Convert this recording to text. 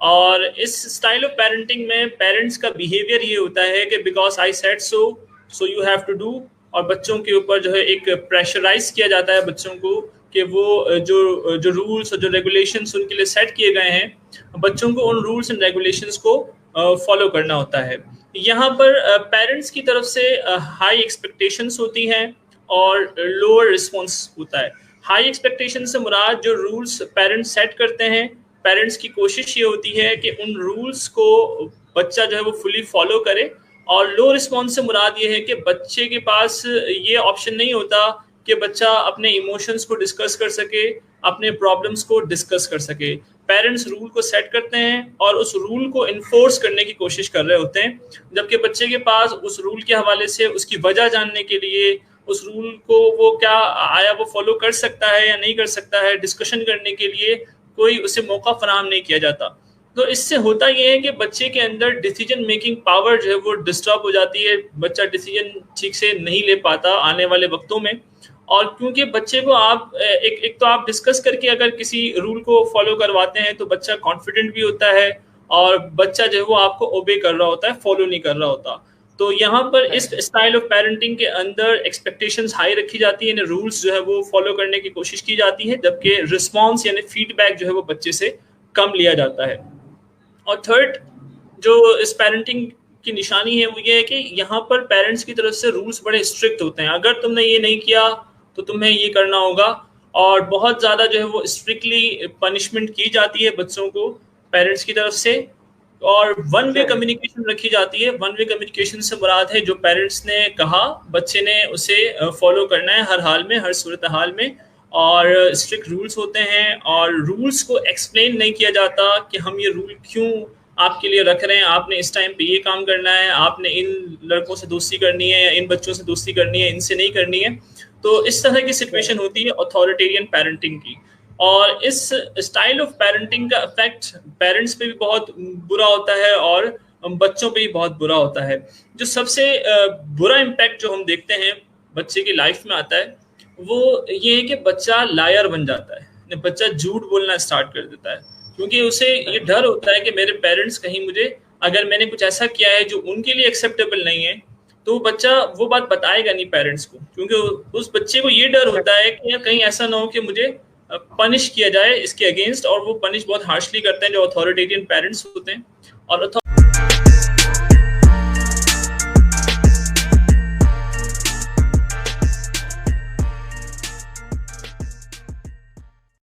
और इस style of parenting में पेरेंट्स का बिहेवियर ये होता है कि because I said so, so you have to do. और बच्चों के ऊपर जो है एक प्रेशराइज किया जाता है बच्चों को कि वो जो जो रूल्स और जो रेगुलेशंस उनके लिए सेट किए गए हैं, बच्चों को उन रूल्स एंड रेगुलेशंस को फॉलो करना होता है। यहाँ पर पेरेंट्स की तरफ से हाई एक्सपेक्टेशंस होती हैं और लोअर रिस्पॉन्स होता है। हाई एक्सपेक्टेशन से मुराद जो रूल्स पेरेंट्स सेट करते हैं, पेरेंट्स की कोशिश ये होती है कि उन रूल्स को बच्चा जो है वो फुली फॉलो करे। और लो रिस्पॉन्स से मुराद ये है कि बच्चे के पास ये ऑप्शन नहीं होता कि बच्चा अपने इमोशंस को डिस्कस कर सके, अपने प्रॉब्लम्स को डिस्कस कर सके। पेरेंट्स रूल को सेट करते हैं और उस रूल को इन्फोर्स करने की कोशिश कर रहे होते हैं, जबकि बच्चे के पास उस रूल के हवाले से उसकी वजह जानने के लिए, उस रूल को वो क्या आया वो फॉलो कर सकता है या नहीं कर सकता है, डिस्कशन करने के लिए कोई उसे मौका फराहम नहीं किया जाता। तो इससे होता यह है कि बच्चे के अंदर डिसीजन मेकिंग पावर जो है वो डिस्टर्ब हो जाती है, बच्चा डिसीजन ठीक से नहीं ले पाता आने वाले वक्तों में। और क्योंकि बच्चे को आप एक तो आप डिस्कस करके अगर किसी रूल को फॉलो करवाते हैं तो बच्चा कॉन्फिडेंट भी होता है, और बच्चा जो है वो आपको ओबे कर रहा होता है, फॉलो नहीं कर रहा होता। तो यहाँ पर इस स्टाइल ऑफ पेरेंटिंग के अंदर एक्सपेक्टेशंस हाई रखी जाती है, रूल्स जो है वो फॉलो करने की कोशिश की जाती है, जबकि रिस्पॉन्स यानी फीडबैक जो है वो बच्चे से कम लिया जाता है। और थर्ड जो इस पेरेंटिंग की निशानी है वो ये है कि यहाँ पर पेरेंट्स की तरफ से रूल्स बड़े स्ट्रिक्ट होते हैं। अगर तुमने ये नहीं किया तो तुम्हें ये करना होगा, और बहुत ज़्यादा जो है वो स्ट्रिक्टली पनिशमेंट की जाती है बच्चों को पेरेंट्स की तरफ से। और वन वे कम्युनिकेशन रखी जाती है। वन वे कम्युनिकेशन से मुराद है जो पेरेंट्स ने कहा बच्चे ने उसे फॉलो करना है हर हाल में, हर सूरत हाल में। और स्ट्रिक्ट रूल्स होते हैं, और रूल्स को एक्सप्लेन नहीं किया जाता कि हम ये रूल क्यों आपके लिए रख रहे हैं, आपने इस टाइम पे ये काम करना है, आपने इन लड़कों से दोस्ती करनी है या इन बच्चों से दोस्ती करनी है, इनसे नहीं करनी है। तो इस तरह की सिचुएशन होती है ऑथोरिटेरियन पेरेंटिंग की। और इस स्टाइल ऑफ पेरेंटिंग का इफेक्ट पेरेंट्स पे भी बहुत बुरा होता है और बच्चों पे भी बहुत बुरा होता है। जो सबसे बुरा इम्पैक्ट जो हम देखते हैं बच्चे की लाइफ में आता है वो ये है कि बच्चा लायर बन जाता है, बच्चा झूठ बोलना स्टार्ट कर देता है, क्योंकि उसे ये डर होता है कि मेरे पेरेंट्स कहीं मुझे, अगर मैंने कुछ ऐसा किया है जो उनके लिए एक्सेप्टेबल नहीं है, तो वो बच्चा वो बात बताएगा नहीं पेरेंट्स को, क्योंकि उस बच्चे को ये डर होता है कि कहीं ऐसा ना हो कि मुझे पनिश किया जाए इसके अगेंस्ट। और वो पनिश बहुत हार्शली करते हैं जो अथॉरिटेरियन पेरेंट्स होते हैं। और